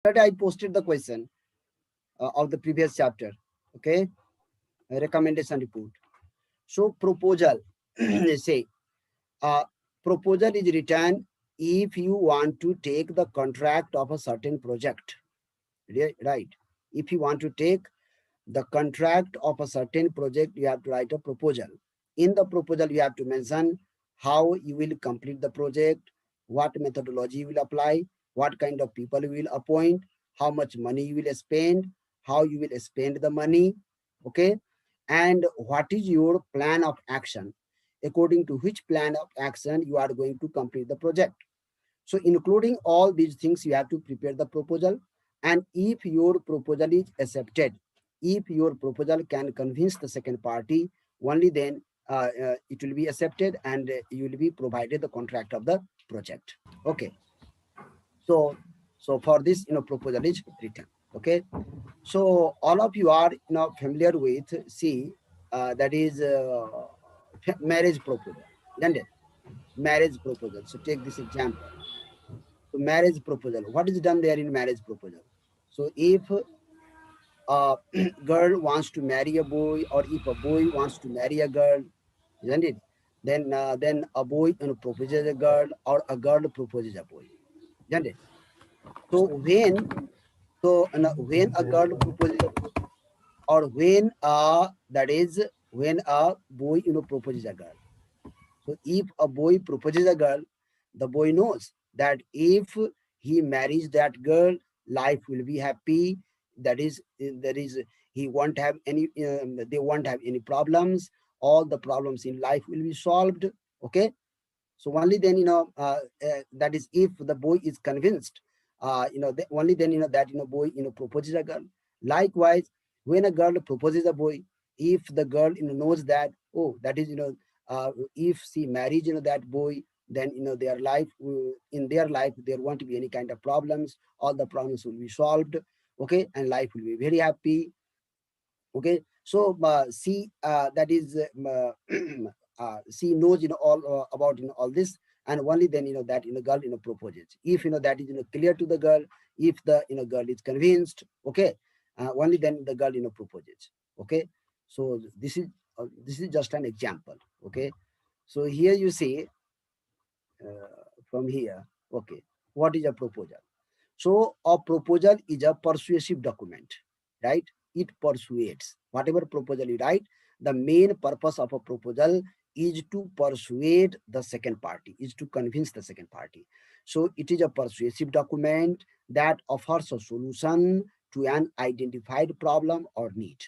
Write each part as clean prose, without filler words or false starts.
I posted the question of the previous chapter. Okay, recommendation report. So proposal, they say, uh, proposal is written if you want to take the contract of a certain project, right? If you want to take the contract of a certain project, you have to write a proposal. In the proposal, you have to mention how you will complete the project, what methodology you will apply, what kind of people you will appoint, how much money you will spend, how you will spend the money, okay? And what is your plan of action, according to which plan of action you are going to complete the project. So including all these things, you have to prepare the proposal. And if your proposal is accepted, if your proposal can convince the second party, only then it will be accepted and you will be provided the contract of the project. Okay. So, so for this, proposal is written. Okay. So all of you are, familiar with, see, that is marriage proposal. Isn't it? Marriage proposal. So take this example. So marriage proposal. What is done there in marriage proposal? So if a girl wants to marry a boy, or if a boy wants to marry a girl, isn't it? Then a boy proposes a girl, or a girl proposes a boy, isn't it? So when a girl proposes a boy, or when that is when a boy proposes a girl. So if a boy proposes a girl, the boy knows that if he marries that girl, life will be happy. That is, he won't have any. They won't have any problems. All the problems in life will be solved. Okay. So only then that is if the boy is convinced. Only then that boy proposes a girl. Likewise, when a girl proposes a boy, if the girl knows that, oh, that is if she marries that boy, then their life in their life there won't be any kind of problems. All the problems will be solved. Okay, and life will be very happy. Okay, so she that is she knows all about all this, and only then that girl proposes. If that is clear to the girl, if the girl is convinced, okay, only then the girl proposes. Okay, so this is just an example. Okay, so here you see from here. Okay, what is a proposal? So a proposal is a persuasive document, right? It persuades. Whatever proposal you write, the main purpose of a proposal is to persuade the second party, is to convince the second party. So it is a persuasive document that offers a solution to an identified problem or need.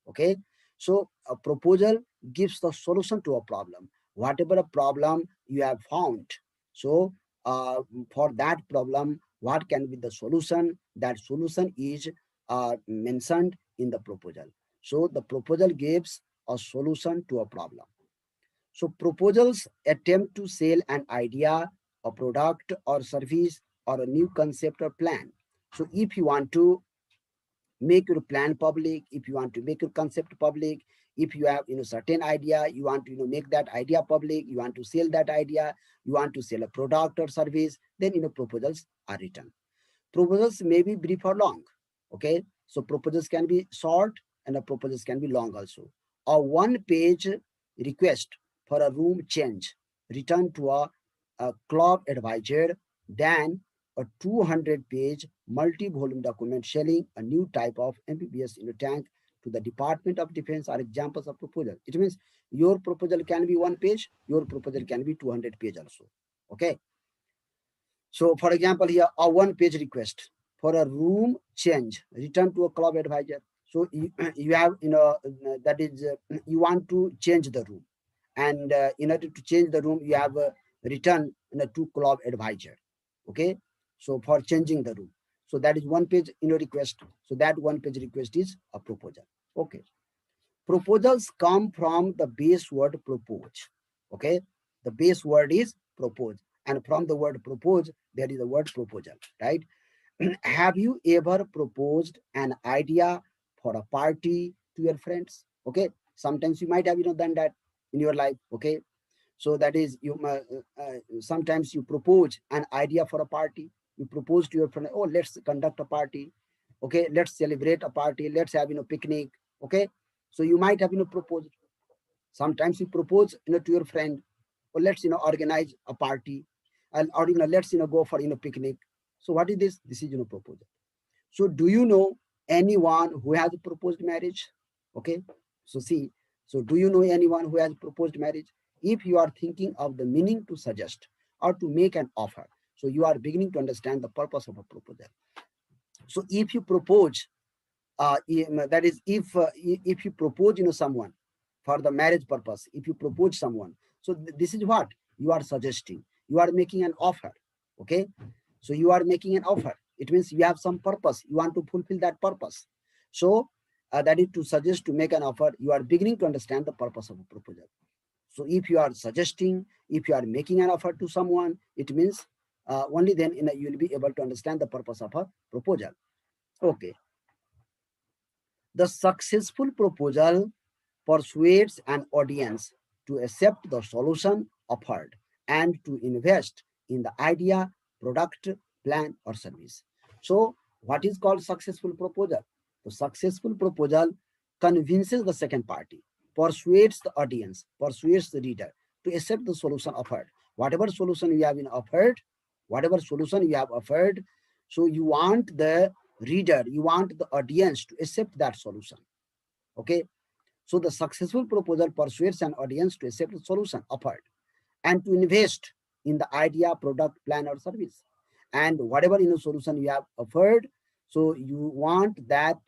Okay. So a proposal gives the solution to a problem, whatever a problem you have found. So for that problem, what can be the solution? That solution is mentioned in the proposal. So the proposal gives a solution to a problem. So proposals attempt to sell an idea, a product or service, or a new concept or plan. So if you want to make your plan public, if you want to make your concept public, if you have certain idea, you want to make that idea public, you want to sell that idea, you want to sell a product or service, then proposals are written. Proposals may be brief or long. Okay, so proposals can be short and the proposals can be long also. A one page request for a room change written to a club advisor than a 200-page multi-volume document selling a new type of amphibious tank to the Department of Defense are examples of proposal. It means your proposal can be one page, your proposal can be 200 page also. Okay. So for example, here a one-page request for a room change written to a club advisor. So you have that is you want to change the room, and in order to change the room, you have written to club advisor. Okay, so for changing the room, so that is one page request. So that one page request is a proposal. Okay, proposals come from the base word propose. Okay, the base word is propose, and from the word propose there is a word proposal, right? Have you ever proposed an idea for a party to your friends? Okay, sometimes you might have done that in your life. Okay, so that is sometimes you propose an idea for a party. You propose to your friend, oh, let's conduct a party. Okay, let's celebrate a party. Let's have, picnic. Okay, so you might have, proposed. Sometimes you propose, to your friend, or let's, organize a party, and or let's, go for, picnic. So what is this? This is, proposal. So do you know anyone who has proposed marriage? Okay, so see, so do you know anyone who has proposed marriage? If you are thinking of the meaning to suggest or to make an offer, so you are beginning to understand the purpose of a proposal. So if you propose, that is, if you propose, someone for the marriage purpose, if you propose someone, so this is what you are suggesting. You are making an offer. Okay, so you are making an offer. It means you have some purpose. You want to fulfill that purpose. So that is to suggest, to make an offer. You are beginning to understand the purpose of a proposal. So if you are suggesting, if you are making an offer to someone, it means only then you will be able to understand the purpose of a proposal. Okay. The successful proposal persuades an audience to accept the solution offered and to invest in the idea, product, plan, or service. So, what is called successful proposal? The successful proposal convinces the second party, persuades the audience, persuades the reader to accept the solution offered. Whatever solution you have been offered, whatever solution you have offered, so you want the reader, you want the audience to accept that solution. Okay, so the successful proposal persuades an audience to accept the solution offered and to invest in the idea, product, plan, or service. And whatever solution you have offered, so you want that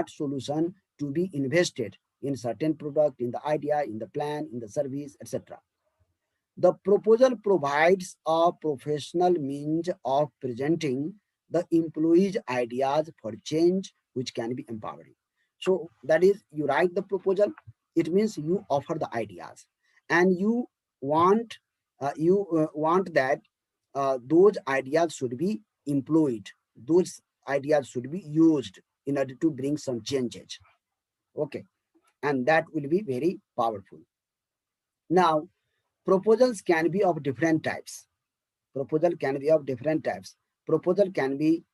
solution to be invested in certain product, in the idea, in the plan, in the service, etc. The proposal provides a professional means of presenting the employee's ideas for change, which can be empowering. So that is, you write the proposal. It means you offer the ideas, and want you want that those ideas should be employed. Those ideas should be used in order to bring some changes. Okay, and that will be very powerful. Now, proposals can be of different types. Proposal can be of different types. Proposal can be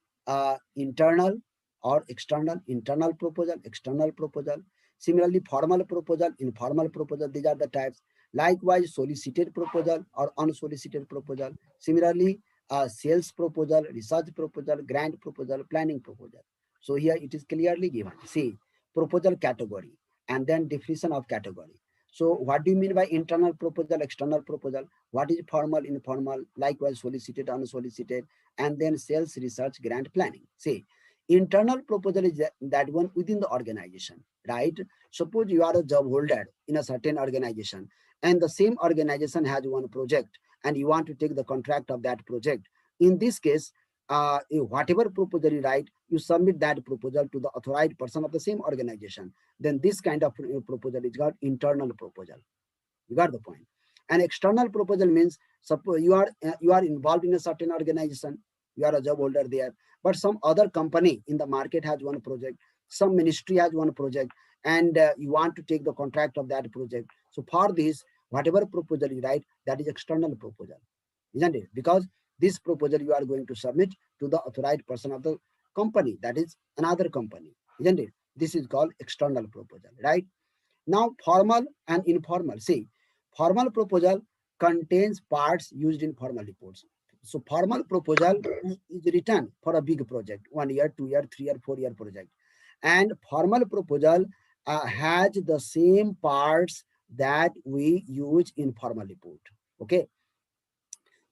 internal or external. Internal proposal, external proposal. Similarly, formal proposal, informal proposal, these are the types. Likewise, solicited proposal or unsolicited proposal. Similarly, sales proposal, research proposal, grant proposal, planning proposal. So here it is clearly given. See, proposal category and then definition of category. So what do you mean by internal proposal, external proposal? What is formal, informal, likewise solicited, unsolicited, and then sales, research, grant, planning. See, internal proposal is that one within the organization, right? Suppose you are a job holder in a certain organization, and the same organization has one project, and you want to take the contract of that project. In this case, whatever proposal you write, you submit that proposal to the authorized person of the same organization. Then this kind of proposal is called internal proposal. You got the point. An external proposal means, suppose you are involved in a certain organization, you are a job holder there, but some other company in the market has one project, some ministry has one project, and you want to take the contract of that project. So for this, whatever proposal you write, that is external proposal, isn't it? Because this proposal you are going to submit to the authorized person of the company, that is another company, isn't it? This is called external proposal, right? Now, formal and informal. See, formal proposal contains parts used in formal reports. So, formal proposal is written for a big project, 1 year, 2 year, 3 year, 4 year project. And formal proposal has the same parts that we use in formal report. Okay.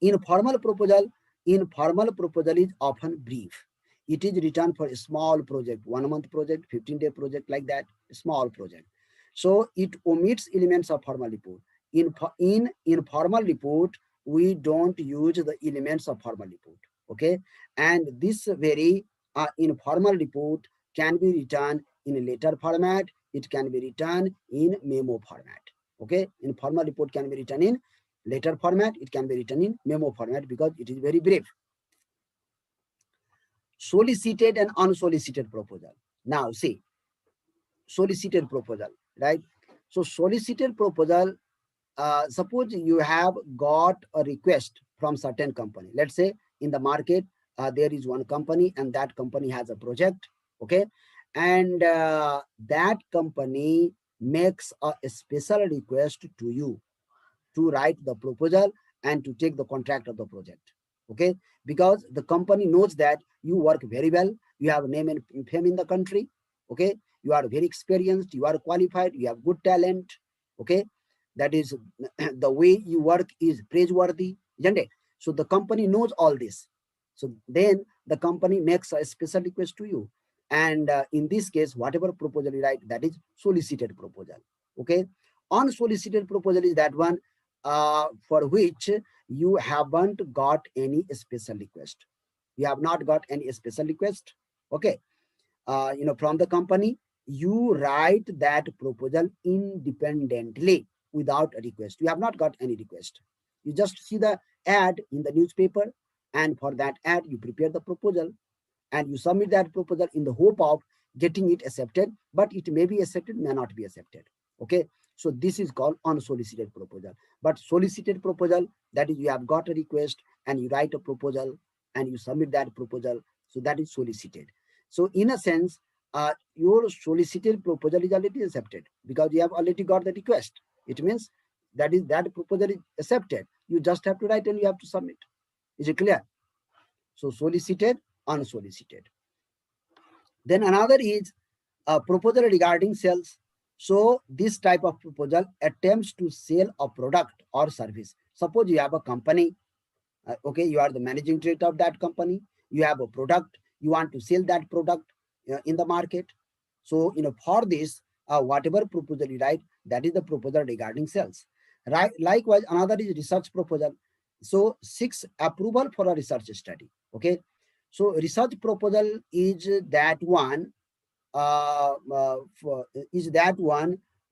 Informal proposal, informal proposal is often brief. It is written for a small project, 1 month project, 15-day project, like that, small project. So it omits elements of formal report. In informal report, we don't use the elements of formal report. Okay, and this very informal report can be written in a letter format. It can be written in memo format. Okay, informal report can be written in letter format, it can be written in memo format because it is very brief. Solicited and unsolicited proposal. Now see, solicited proposal, right? So solicited proposal, suppose you have got a request from certain company. Let's say in the market, there is one company, and that company has a project. Okay, and that company makes a special request to you to write the proposal and to take the contract of the project. Okay, because the company knows that you work very well, you have name and fame in the country. Okay, you are very experienced, you are qualified, you have good talent. Okay, that is the way you work is praiseworthy, isn't it? So the company knows all this. So then the company makes a special request to you, and in this case, whatever proposal you write, that is solicited proposal. Okay, unsolicited proposal is that one for which you haven't got any special request. You have not got any special request. Okay, from the company, you write that proposal independently without a request. You have not got any request. You just see the ad in the newspaper, and for that ad, you prepare the proposal and you submit that proposal in the hope of getting it accepted, but it may be accepted, may not be accepted. Okay, so this is called unsolicited proposal. But solicited proposal, that is, you have got a request and you write a proposal and you submit that proposal, so that is solicited. So in a sense, your solicited proposal is already accepted because you have already got the request. It means that proposal is accepted. You just have to write and you have to submit. Is it clear? So solicited, unsolicited. Then another is a proposal regarding sales. So this type of proposal attempts to sell a product or service. Suppose you have a company, okay, you are the managing director of that company, you have a product, you want to sell that product in the market. So for this, whatever proposal you write, that is the proposal regarding sales. Right. Likewise, another is research proposal. So seeks approval for a research study. Okay, so research proposal is that one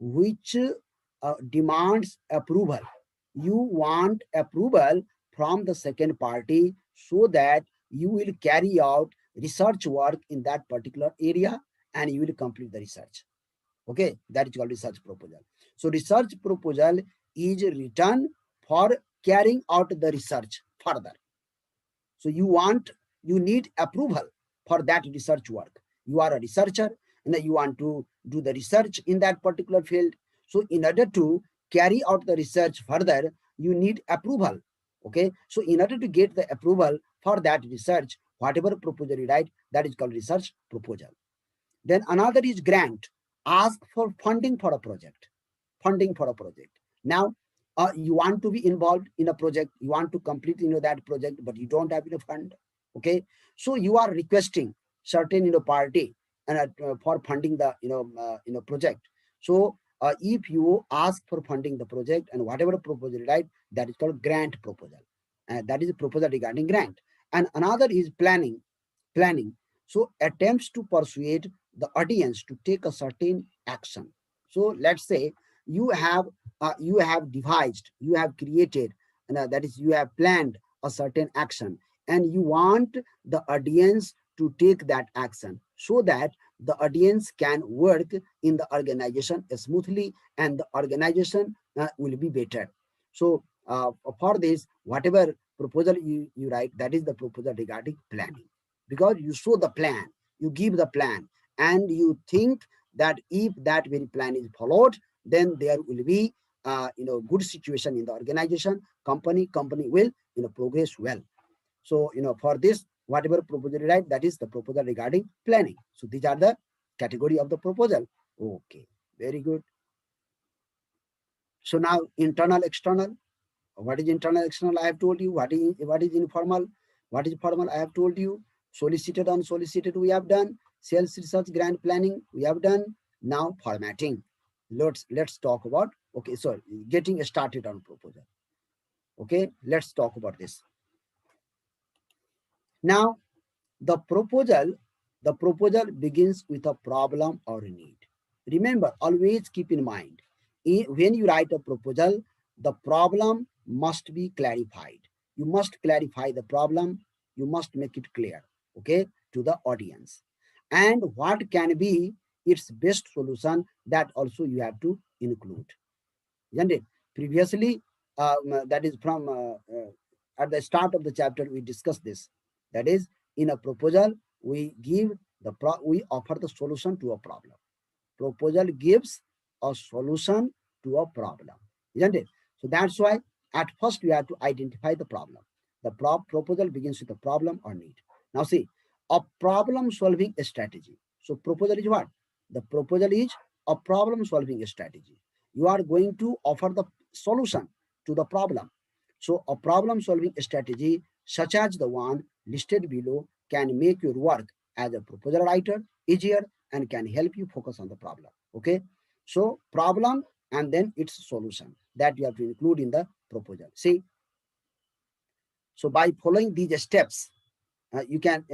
which demands approval. You want approval from the second party so that you will carry out research work in that particular area and you will complete the research. Okay, that is called research proposal. So research proposal is written for carrying out the research further. So you need approval for that research work. You are a researcher and you want to do the research in that particular field. So in order to carry out the research further, you need approval. Okay, so in order to get the approval for that research, whatever proposal you write, that is called research proposal. Then another is grant. Ask for funding for a project. Funding for a project. Now, you want to be involved in a project, you want to complete that project, but you don't have enough fund. Okay, so you are requesting certain party and for funding the project. So if you ask for funding the project and whatever proposal you write, that is called grant proposal. That is a proposal regarding grant. And another is planning. So attempts to persuade the audience to take a certain action. So let's say you have devised, you have created, and that is, you have planned a certain action, and you want the audience to take that action so that the audience can work in the organization smoothly and the organization will be better. So for this, whatever proposal you write, that is the proposal regarding planning, because you show the plan, you give the plan, and you think that if that very plan is followed, then there will be good situation in the organization, company will progress well. So for this, whatever proposal you write, that is the proposal regarding planning. So these are the category of the proposal. Okay, very good. So now internal, external. What is internal, external? I have told you. What is informal? What is formal? I have told you. Solicited, unsolicited, we have done. Sales, research, grant, planning, we have done. Now formatting. Let's talk about. Okay, so getting started on proposal. Okay, let's talk about this. Now, the proposal begins with a problem or a need. Remember, always keep in mind, when you write a proposal, the problem must be clarified. You must clarify the problem. You must make it clear, okay, to the audience. And what can be its best solution, that also you have to include. Isn't it? Previously, that is from at the start of the chapter, we discussed this. That is, in a proposal, we we offer the solution to a problem. Proposal gives a solution to a problem, isn't it? So that's why at first we have to identify the problem. The proposal begins with a problem or need. Now see, a problem solving strategy. So proposal is what? The proposal is a problem solving strategy. You are going to offer the solution to the problem. So a problem solving strategy such as the one listed below can make your work as a proposal writer easier and can help you focus on the problem. Okay. So problem and then its solution that you have to include in the proposal. See, so by following these steps, you can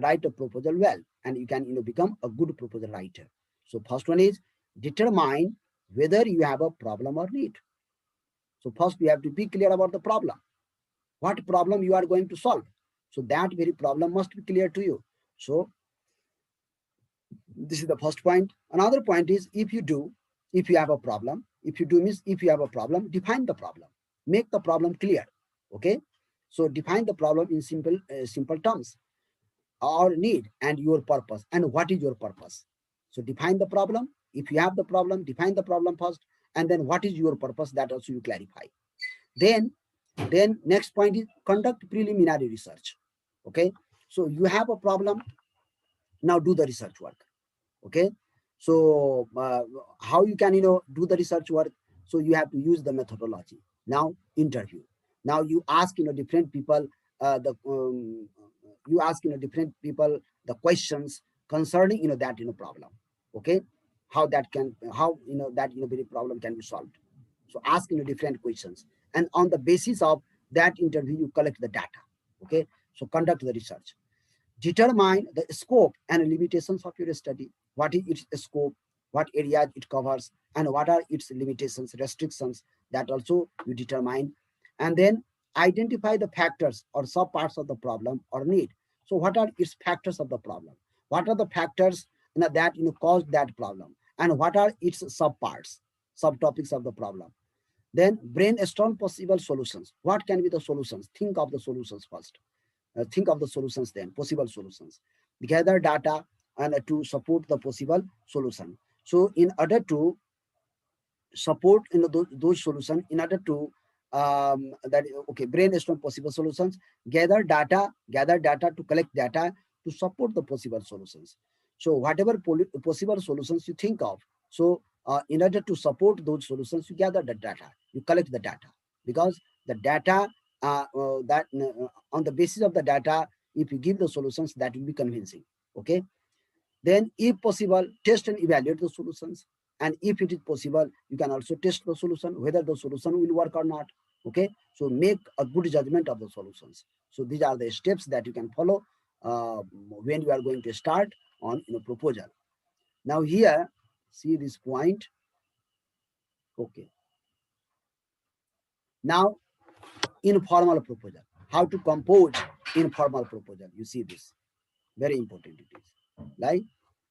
write a proposal well, and you can become a good proposal writer. So first one is determine whether you have a problem or need. So first we have to be clear about the problem. What problem you are going to solve? So that very problem must be clear to you. So this is the first point. Another point is if you have a problem, if you have a problem, define the problem. Make the problem clear. Okay. So define the problem in simple terms. Or need and your purpose, and what is your purpose. So define the problem. If you have the problem, define the problem first, and then what is your purpose, that also you clarify. Then next point is conduct preliminary research. Okay. So you have a problem, now do the research work. Okay. So how you can do the research work? So you have to use the methodology. Now interview. Now you ask different people, the you ask different people the questions concerning that problem. Okay. How that very problem can be solved. So ask different questions, and on the basis of that interview you collect the data. Okay. So conduct the research. Determine the scope and limitations of your study. What is its scope, what areas it covers, and what are its limitations, restrictions, that also you determine. And then identify the factors or subparts of the problem or need. So what are its factors of the problem? What are the factors that caused that problem? And what are its subparts, subtopics of the problem? Then brainstorm possible solutions. What can be the solutions? Think of the solutions first. Think of the solutions, then possible solutions. Gather data and to support the possible solution. So in order to support those solutions, in order to that okay, brainstorm possible solutions, gather data to collect data to support the possible solutions. So whatever possible solutions you think of, so in order to support those solutions, you gather the data, you collect the data, because the data on the basis of the data, if you give the solutions, that will be convincing. Okay. Then if possible, test and evaluate the solutions, and if it is possible, you can also test the solution whether the solution will work or not. Okay. So make a good judgment of the solutions. So these are the steps that you can follow when you are going to start on proposal. Now here, see this point. Okay. Now informal proposal, how to compose informal proposal. You see this, very important it is, like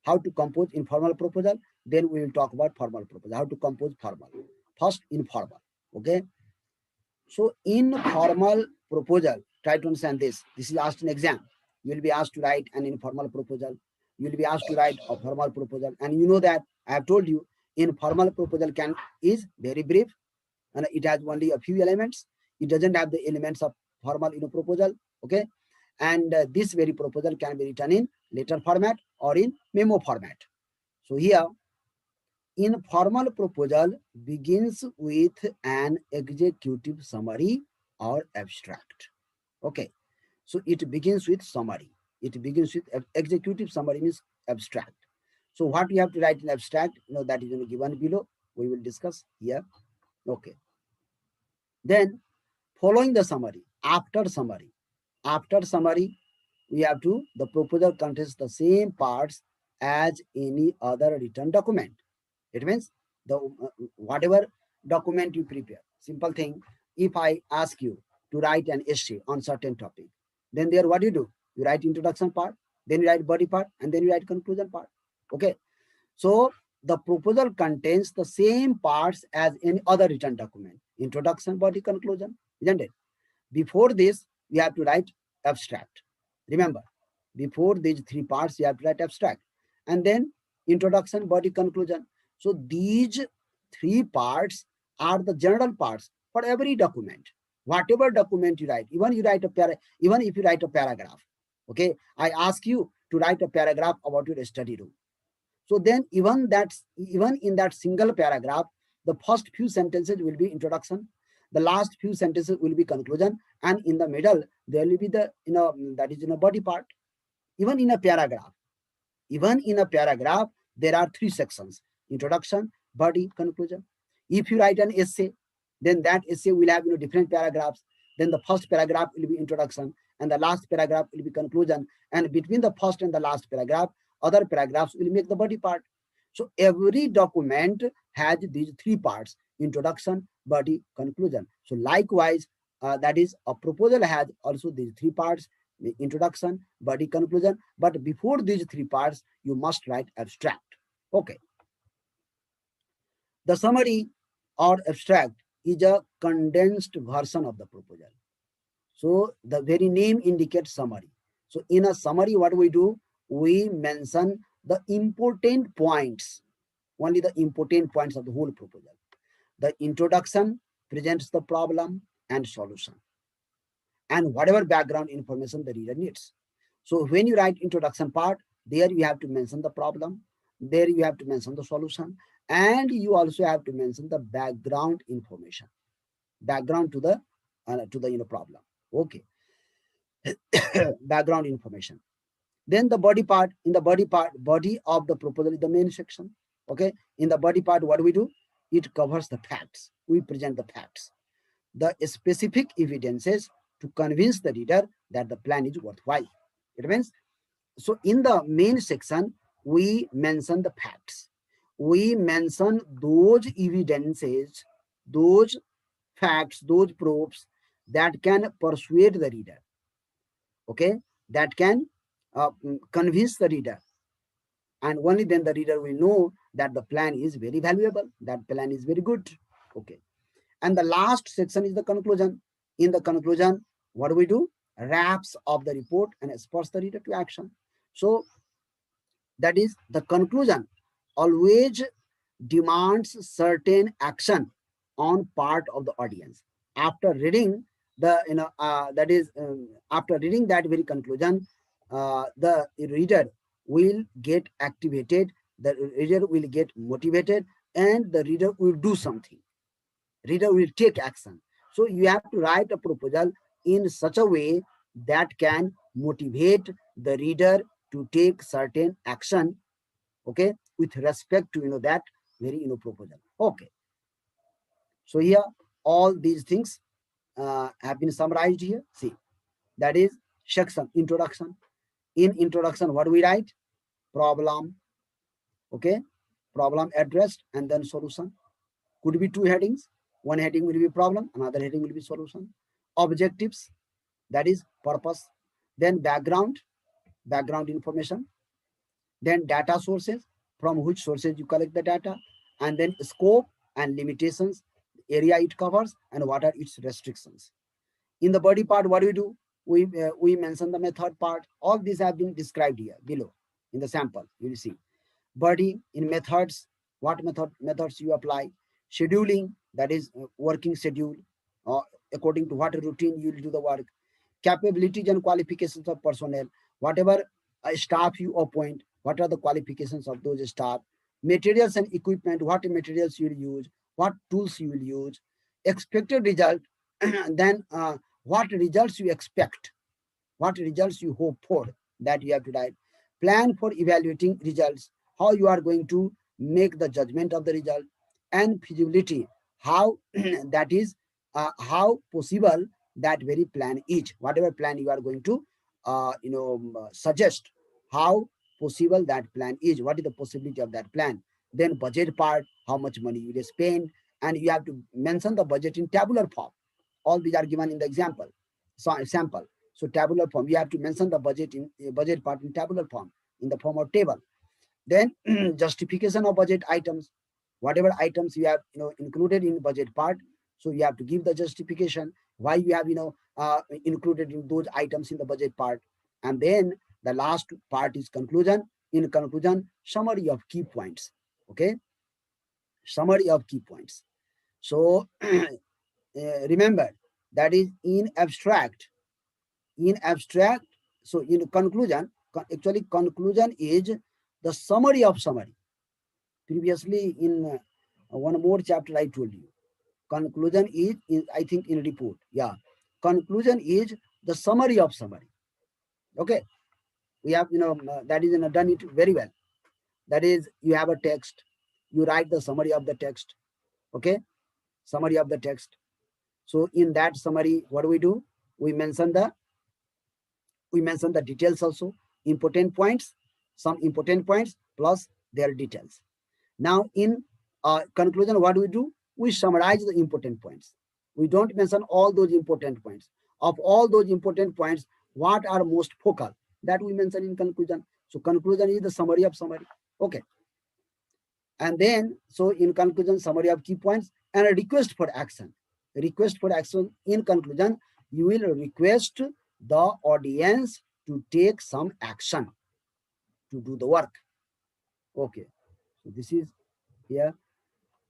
how to compose informal proposal. Then we will talk about formal proposal, how to compose formal. First informal. Okay. So informal proposal, try to understand this. This is asked in exam. You will be asked to write an informal proposal, you will be asked to write a formal proposal, and you know that I have told you informal proposal is very brief, and it has only a few elements. It doesn't have the elements of formal proposal. Okay. And this very proposal can be written in letter format or in memo format. So here, informal proposal begins with an executive summary or abstract. Okay. So it begins with summary. It begins with executive summary, means abstract. So what you have to write in abstract, that is given below. We will discuss here. Okay. Then following the summary, after summary, we have to, the proposal contains the same parts as any other written document. It means the whatever document you prepare. Simple thing. If I ask you to write an essay on certain topic, then there what do? You write introduction part, then you write body part, and then you write conclusion part. Okay. So the proposal contains the same parts as any other written document. Introduction, body, conclusion, isn't it? Before this, you have to write abstract. Remember, before these three parts, you have to write abstract. And then introduction, body, conclusion. So these three parts are the general parts for every document. Whatever document you write, even even if you write a paragraph, okay, I ask you to write a paragraph about your study room. So then even in that single paragraph, the first few sentences will be introduction, the last few sentences will be conclusion, and in the middle there will be the that is body part. Even in a paragraph, even in a paragraph, there are three sections: introduction, body, conclusion. If you write an essay, then that essay will have different paragraphs. Then the first paragraph will be introduction, and the last paragraph will be conclusion. And between the first and the last paragraph, other paragraphs will make the body part. So every document has these three parts: introduction, body, conclusion. So likewise, that is a proposal has also these three parts: the introduction, body, conclusion. But before these three parts, you must write abstract. Okay. The summary or abstract is a condensed version of the proposal. So the very name indicates summary. So in a summary, what we do, we mention the important points, only the important points of the whole proposal. The introduction presents the problem and solution, and whatever background information the reader needs. So when you write introduction part, there you have to mention the problem, there you have to mention the solution, and you also have to mention the background information, background to the problem. Okay. Background information. Then the body part. In the body part, body of the proposal is the main section. Okay. In the body part, what do we do? It covers the facts. We present the facts, the specific evidences to convince the reader that the plan is worthwhile. It means, so in the main section, we mention the facts. We mention those evidences, those facts, those proofs that can persuade the reader, okay, that can convince the reader. And only then the reader will know that the plan is very valuable, that plan is very good. Okay. And the last section is the conclusion. In the conclusion, what do we do? Wraps up the report and spurs the reader to action. So that is the conclusion always demands certain action on part of the audience. After reading the that is after reading that very conclusion, the reader will get activated, the reader will get motivated, and the reader will do something, reader will take action. So you have to write a proposal in such a way that can motivate the reader to take certain action, okay, with respect to that very proposal. Okay. So here all these things have been summarized here. See, that is section introduction. In introduction, what do we write? Problem, okay, problem addressed, and then solution. Could be two headings. One heading will be problem, another heading will be solution. Objectives, that is purpose. Then background, background information. Then data sources, from which sources you collect the data. And then scope and limitations, area it covers, and what are its restrictions. In the body part, what do we do? We mention the method part. All these have been described here below in the sample. You will see. Body, in methods, what methods you apply. Scheduling, that is working schedule, uh, according to what routine you will do the work. Capabilities and qualifications of personnel, whatever staff you appoint, what are the qualifications of those staff. Materials and equipment, what materials you will use, what tools you will use. Expected result, then what results you expect, what results you hope for, that you have to write. Plan for evaluating results, how you are going to make the judgment of the result. And feasibility, how that is how possible that very plan is, whatever plan you are going to suggest, how possible that plan is, what is the possibility of that plan. Then budget part, how much money you will spend, and you have to mention the budget in tabular form. All these are given in the example. So example. So tabular form, you have to mention the budget in budget part in tabular form, in the form of table. Then justification of budget items, whatever items you have included in budget part. So you have to give the justification why you have included in those items in the budget part. And then the last part is conclusion. In conclusion, summary of key points. Okay, summary of key points. So remember, that is in abstract. In abstract, so in conclusion, actually conclusion is the summary of summary. Previously in one more chapter I told you, conclusion is in, I think in report, yeah, conclusion is the summary of summary. Okay, we have that is done it very well. That is, you have a text, you write the summary of the text. Okay, summary of the text. So in that summary, what do? We mention the details also, important points, some important points plus their details. Now in conclusion, what do? We summarize the important points. We don't mention all those important points. Of all those important points, what are most focal, that we mention in conclusion. So conclusion is the summary of summary. Okay. And then, so in conclusion, summary of key points and a request for action. Request for action. In conclusion, you will request the audience to take some action to do the work. Okay, so this is here.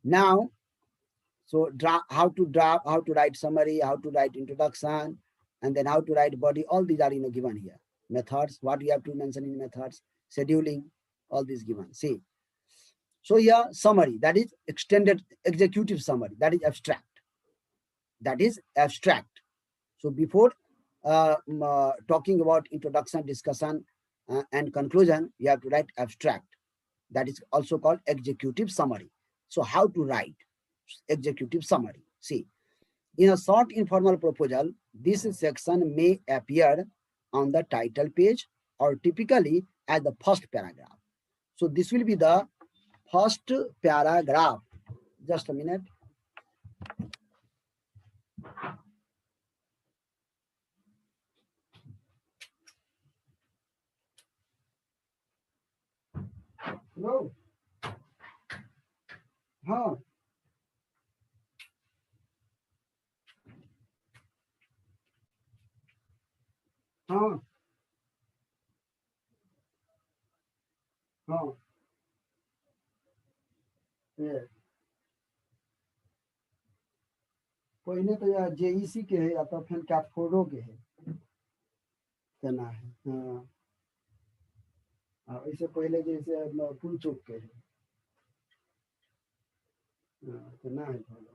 Now, so how to write summary, how to write introduction, and then how to write body. All these are given here. Methods, what you have to mention in methods, scheduling, all these given. See, so here summary, that is extended executive summary, that is abstract. That is abstract. So before talking about introduction, discussion, and conclusion, you have to write abstract. That is also called executive summary. So how to write executive summary? See, in a short informal proposal, this section may appear on the title page or typically as the first paragraph. So this will be the first paragraph. Just a minute. No. Huh. Huh. Huh. Yeah. पहले तो यार JEC के है या तो फिर कैटफोर्डो के है, तना है। हाँ, इससे पहले जैसे पुल चौक के है। तना है फॉलो।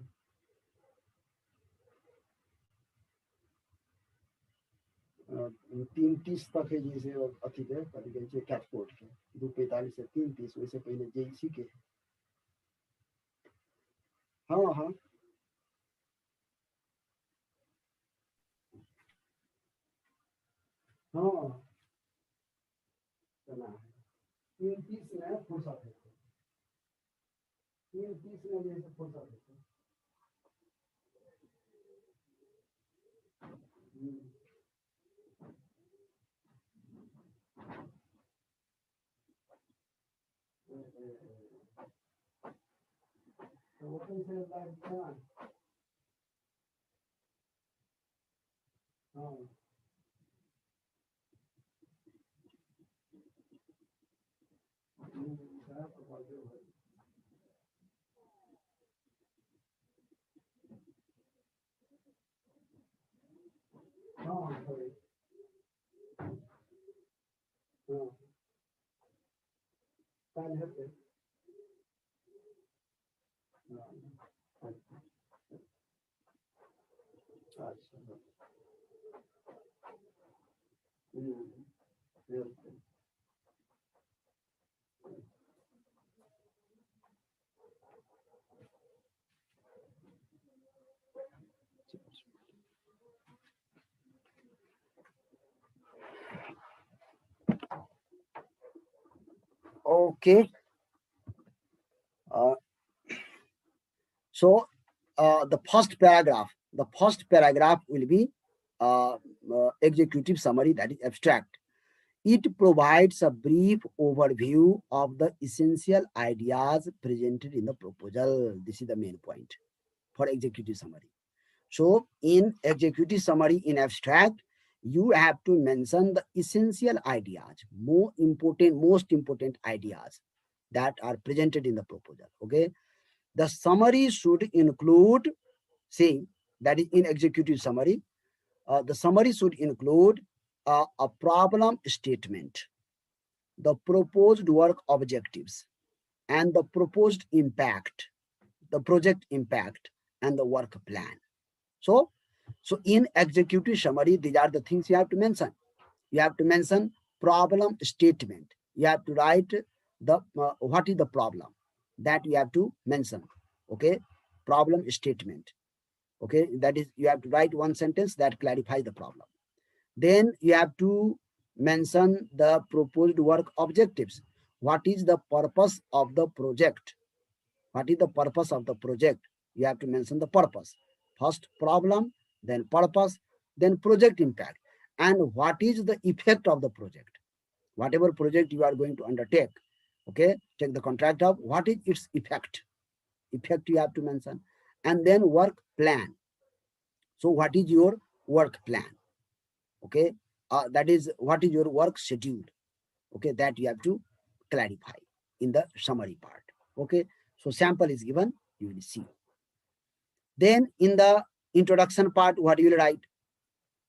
3:30 तक है जैसे अथी के कथी कहै छै कैटफोर्ड के, 2:45 से 3:30, वैसे पहले जेईसी के है। हाँ हाँ हाँ, तना है 3:30 में फुर्सत है, 3:30 में जैसे फुर्सत है। तो वो कैसे लाइक हाँ हाँ हाँ काल हेतै। अच्छा। Okay. Uh, so the first paragraph will be executive summary, that is abstract. It provides a brief overview of the essential ideas presented in the proposal. This is the main point for executive summary. So in executive summary in abstract, you have to mention the essential ideas, most important ideas that are presented in the proposal. Okay. The summary should include, say, that is in executive summary, the summary should include a problem statement, the proposed work objectives, and the proposed impact, the project impact, and the work plan. So, so in executive summary, these are the things you have to mention. You have to mention problem statement. You have to write the what is the problem that you have to mention. Okay, problem statement. Okay, that is you have to write one sentence that clarifies the problem. Then you have to mention the proposed work objectives. What is the purpose of the project? What is the purpose of the project? You have to mention the purpose. First problem, then purpose, then project impact. And what is the effect of the project? Whatever project you are going to undertake, okay, take the contract of what is its effect. Effect you have to mention. And then work plan. So what is your work plan? Okay, that is what is your work schedule. Okay, that you have to clarify in the summary part. Okay, so sample is given, you will see. Then in the introduction part, what you will write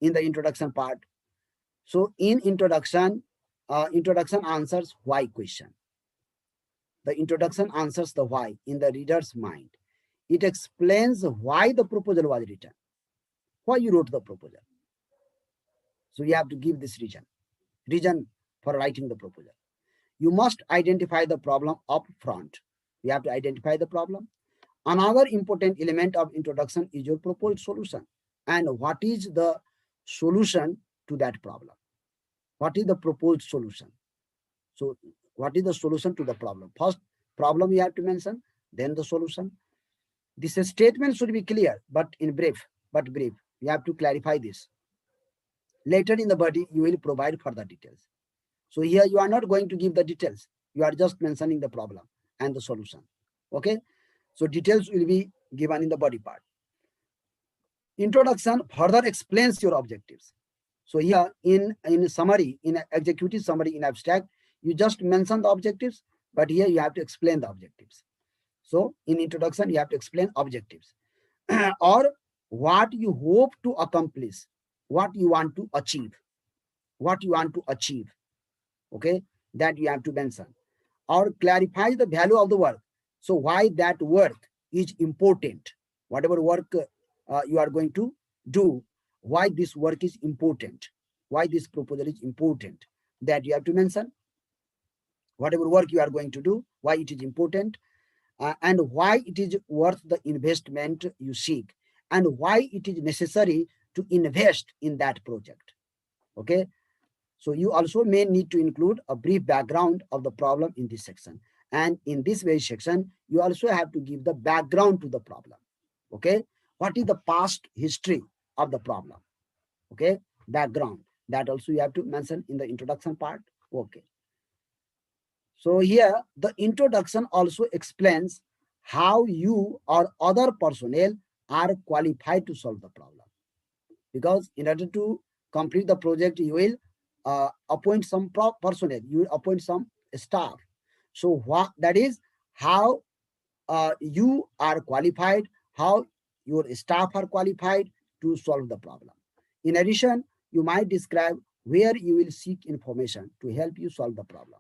in the introduction part? So in introduction, introduction answers why question. The introduction answers the why in the reader's mind. It explains why the proposal was written, why you wrote the proposal. So you have to give this reason for writing the proposal. You must identify the problem up front. You have to identify the problem. Another important element of introduction is your proposed solution. And what is the solution to that problem? What is the proposed solution? So what is the solution to the problem? First problem you have to mention, then the solution. This statement should be clear, but in brief, You have to clarify this. Later in the body, you will provide further details. So here you are not going to give the details. You are just mentioning the problem and the solution. Okay. So details will be given in the body part. Introduction further explains your objectives. So here in summary, in executive summary in abstract, you just mention the objectives, but here you have to explain the objectives. So in introduction, you have to explain objectives or what you hope to accomplish, what you want to achieve, okay, that you have to mention, or clarify the value of the work. So why that work is important, whatever work you are going to do, why this work is important, why this proposal is important, that you have to mention. Whatever work you are going to do, why it is important, and why it is worth the investment you seek, and why it is necessary to invest in that project. Okay. So you also may need to include a brief background of the problem in this section. And in this very section, you also have to give the background to the problem. Okay. What is the past history of the problem? Okay. Background. That also you have to mention in the introduction part. Okay. So here the introduction also explains how you or other personnel are qualified to solve the problem. Because in order to complete the project, you will appoint some personnel, you will appoint some staff. So what that is how you are qualified, how your staff are qualified to solve the problem. In addition, you might describe where you will seek information to help you solve the problem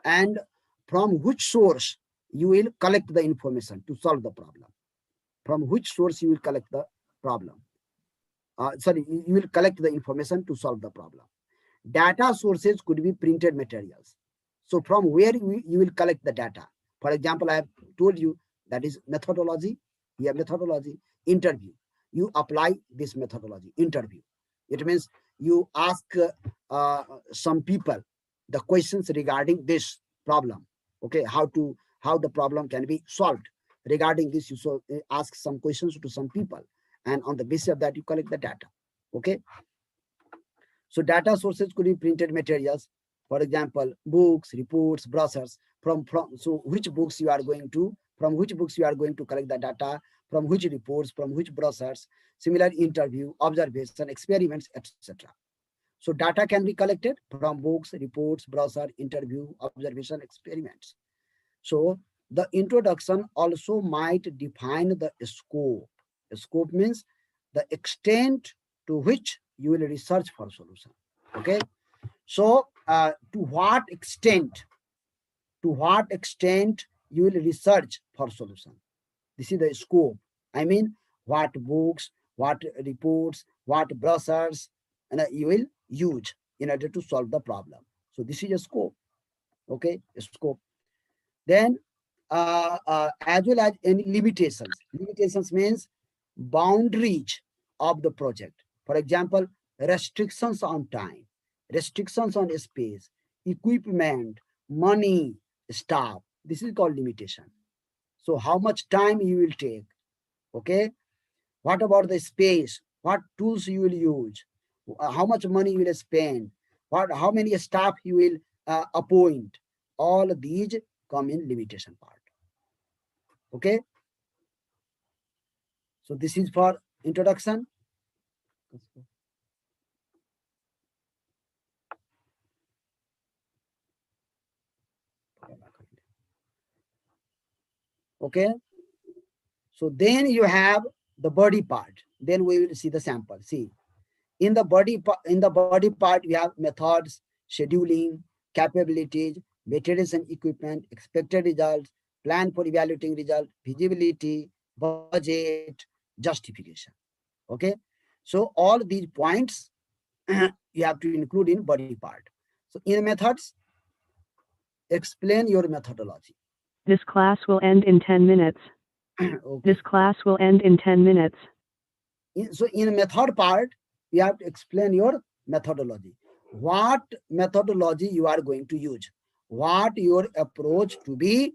and from which source you will collect the information to solve the problem. From which source you will collect the problem. You will collect the information to solve the problem. Data sources could be printed materials. So from where you will collect the data. For example, I have told you that is methodology. You have methodology, interview. You apply this methodology, interview. It means you ask some people the questions regarding this problem. Okay, how the problem can be solved. Regarding this, you ask some questions to some people, and on the basis of that, you collect the data. Okay. So data sources could be printed materials, for example, books, reports, brochures. so which books you are going to, from which books you are going to collect the data, from which reports, from which brochures, similar interview, observation, experiments, etc. So data can be collected from books, reports, brochure, interview, observation, experiments. So the introduction also might define the scope. Scope means the extent to which you will research for solution. Okay. So to what extent you will research for solution. This is the scope. I mean, what books, what reports, what brochures, and you will use in order to solve the problem. So this is a scope. Okay, a scope. Then, as well as any limitations. Limitations means boundaries of the project. For example, restrictions on time, restrictions on space, equipment, money, staff. This is called limitation. So how much time you will take? Okay. What about the space? What tools you will use? How much money you will spend? How many staff you will appoint? All these come in limitation part. Okay. So this is for introduction. Okay. So then you have the body part. Then we will see the sample. See, in the body part, we have methods, scheduling, capabilities, materials and equipment, expected results, plan for evaluating result, feasibility, budget, justification. Okay. So all these points you have to include in body part. So in methods, explain your methodology. This class will end in 10 minutes. Okay. This class will end in 10 minutes. So in method part, you have to explain your methodology. What methodology you are going to use, what your approach to be,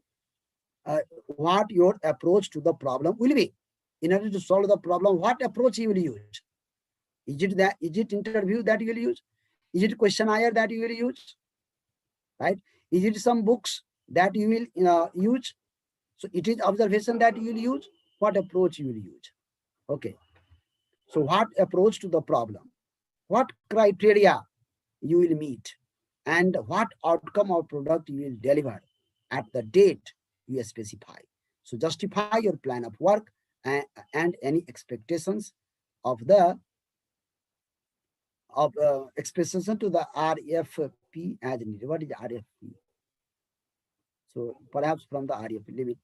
what your approach to the problem will be. In order to solve the problem, what approach you will use? Is it interview that you will use? Is it questionnaire that you will use? Right? Is it some books that you will use? So it is observation that you will use. What approach you will use? Okay. So what approach to the problem? What criteria you will meet? And what outcome or product you will deliver at the date you specify. So justify your plan of work and any expectations of the expectation to the RFP as needed. What is RFP? So perhaps from the RFP limit.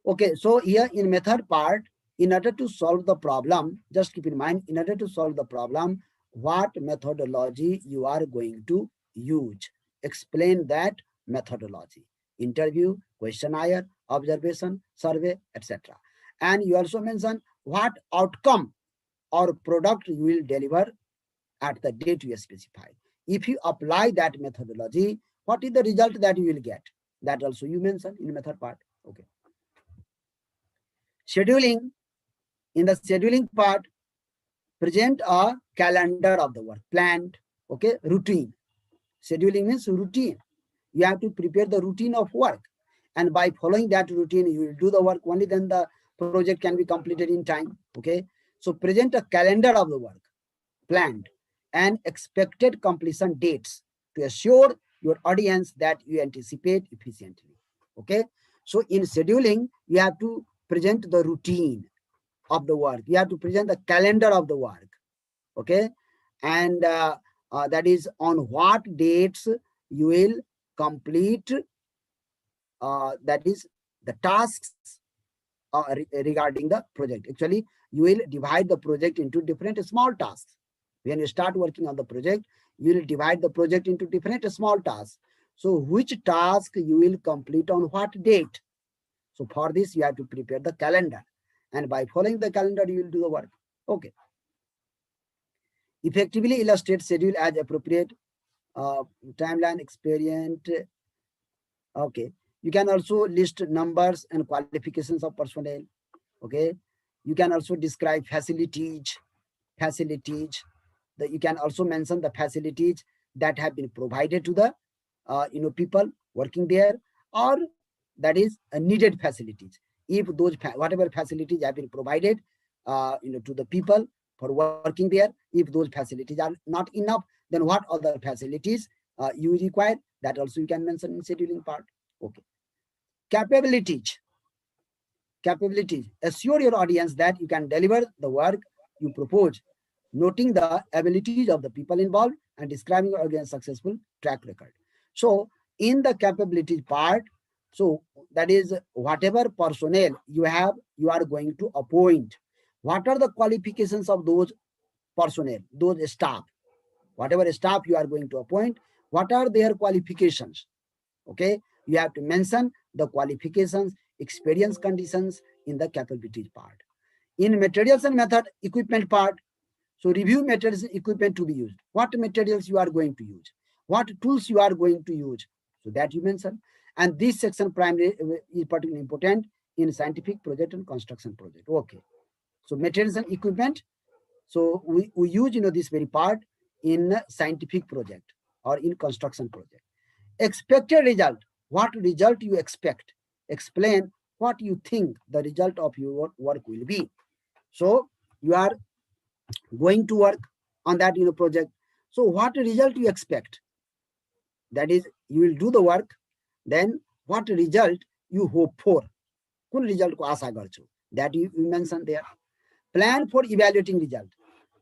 Okay, so here in method part, in order to solve the problem, just keep in mind, in order to solve the problem, what methodology you are going to use. Explain that methodology. Interview, questionnaire, observation, survey, etc. And you also mention what outcome or product you will deliver at the date you specify. If you apply that methodology, what is the result that you will get? That also you mention in method part. Okay. Scheduling. In the scheduling part, present a calendar of the work, planned, okay, routine. Scheduling means routine. You have to prepare the routine of work. And by following that routine, you will do the work. Only then the project can be completed in time. Okay. So present a calendar of the work, planned, and expected completion dates to assure your audience that you anticipate efficiently. Okay. So in scheduling, you have to present the routine of the work. You have to present the calendar of the work. Okay. And that is on what dates you will complete, that is the tasks regarding the project. Actually, you will divide the project into different small tasks. When you start working on the project, you will divide the project into different small tasks. So which task you will complete on what date? So for this, you have to prepare the calendar. And by following the calendar, you will do the work. Okay. Effectively illustrate schedule as appropriate. Timeline, experience. Okay. You can also list numbers and qualifications of personnel. Okay. You can also describe facilities. You can also mention the facilities that have been provided to the people working there, or that is needed facilities. If those whatever facilities have been provided to the people for working there, if those facilities are not enough, then what other facilities you require, that also you can mention in scheduling part. Okay. Capabilities. Assure your audience that you can deliver the work you propose, noting the abilities of the people involved and describing your against successful track record. So in the capabilities part, so that is whatever personnel you have, you are going to appoint. What are the qualifications of those personnel, those staff? Whatever staff you are going to appoint, what are their qualifications? Okay, you have to mention the qualifications, experience conditions in the capabilities part. In materials and method equipment part, so review materials and equipment to be used. What materials you are going to use? What tools you are going to use? So that you mention. And this section primarily is particularly important in scientific project and construction project. Okay. So materials and equipment. So we use this very part in scientific project or in construction project. Expected result. What result you expect? Explain what you think the result of your work will be. So you are going to work on that project. So what result you expect? That is, you will do the work. Then what result you hope for? Kun result ko asa garchu? That you mention there. Plan for evaluating result.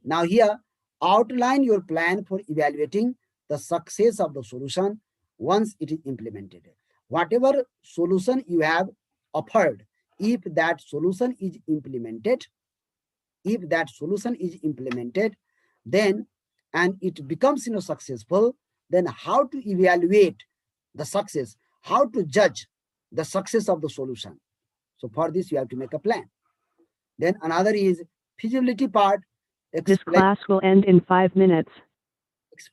Now here, outline your plan for evaluating the success of the solution once it is implemented. Whatever solution you have offered, if that solution is implemented, then and it becomes successful, then how to evaluate the success, how to judge the success of the solution. So for this, you have to make a plan. Then another is feasibility part. This class will end in 5 minutes.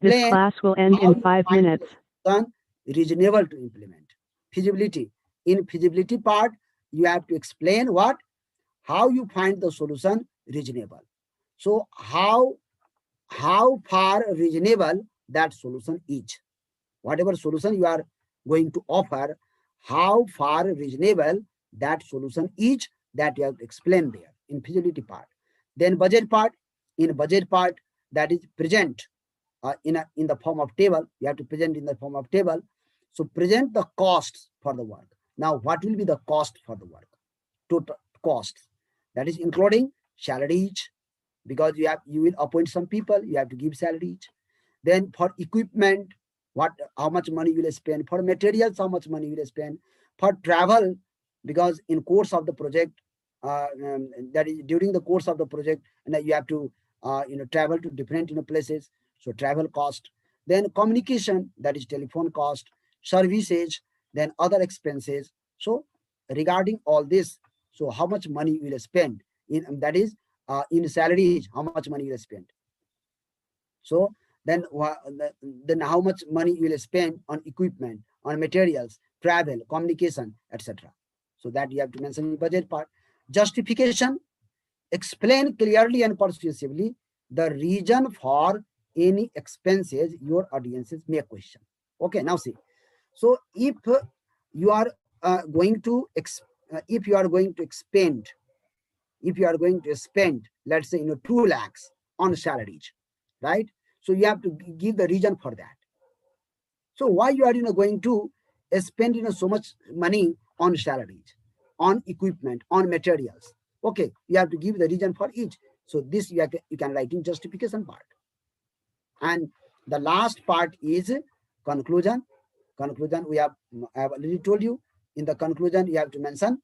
This class will end in 5 minutes. Reasonable to implement. Feasibility. In feasibility part, you have to explain how you find the solution reasonable. So how far reasonable that solution is. Whatever solution you are going to offer, how far reasonable that solution is, that you have to explain there in feasibility part. Then budget part. In budget part, that is present in the form of table. You have to present in the form of table. So present the costs for the work. Now, what will be the cost for the work? Total costs. That is including salaries, because you will appoint some people, you have to give salaries. Then for equipment, how much money you will spend. For materials, how much money you will spend. For travel, because in course of the project, that is during the course of the project, and you have to travel to different places. So travel cost. Then communication, that is telephone cost, services, then other expenses. So regarding all this, so how much money you will spend in, that is in salaries, how much money you will spend. So then how much money you will spend on equipment, on materials, travel, communication, etc. So that you have to mention in budget part. Justification. Explain clearly and persuasively the reason for any expenses your audiences may question. Okay, now see. So if you are going to spend, let's say 2 lakhs on salaries, right? So you have to give the reason for that. So why you are going to spend so much money on salaries, on equipment, on materials? Okay, you have to give the reason for each. So this you can write in justification part. And the last part is conclusion. Conclusion, I have already told you. In the conclusion, you have to mention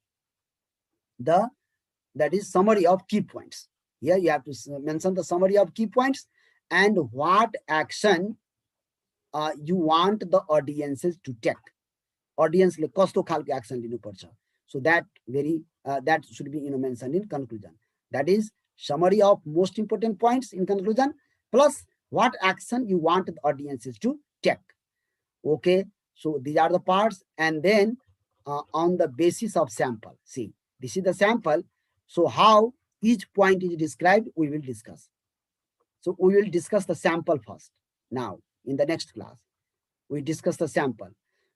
that is summary of key points. Here you have to mention the summary of key points and what action you want the audiences to take. Audience le kasto khalko action linu parcha. So that that should be mentioned in conclusion. That is summary of most important points in conclusion, plus what action you want the audiences to take. Okay, so these are the parts. And then on the basis of sample, see, this is the sample. So how each point is described, we will discuss. So we will discuss the sample first. Now, in the next class, we discuss the sample.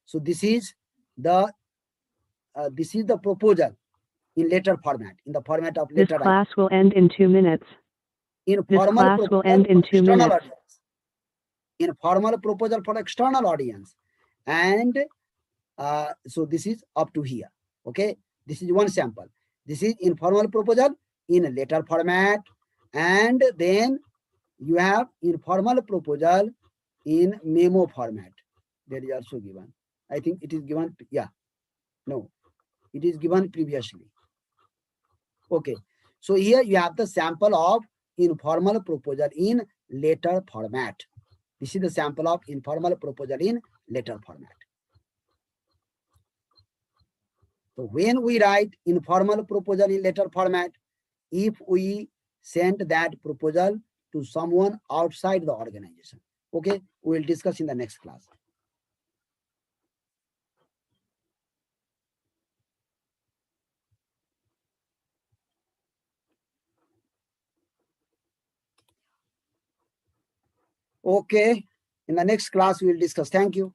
So this is the this is the proposal in letter format, in the format of This letter. class will end in 2 minutes. In This formal class will proposal end in for 2 external minutes. audience. In formal proposal for external audience, and so this is up to here. Okay, this is one sample. This is informal proposal in a letter format, and then you have informal proposal in memo format. That is also given. I think it is given. Yeah, no, it is given previously. Okay, so here you have the sample of informal proposal in letter format. This is the sample of informal proposal in letter format. So when we write informal proposal in letter format, if we send that proposal to someone outside the organization, okay, we will discuss in the next class. Okay, in the next class we will discuss. Thank you.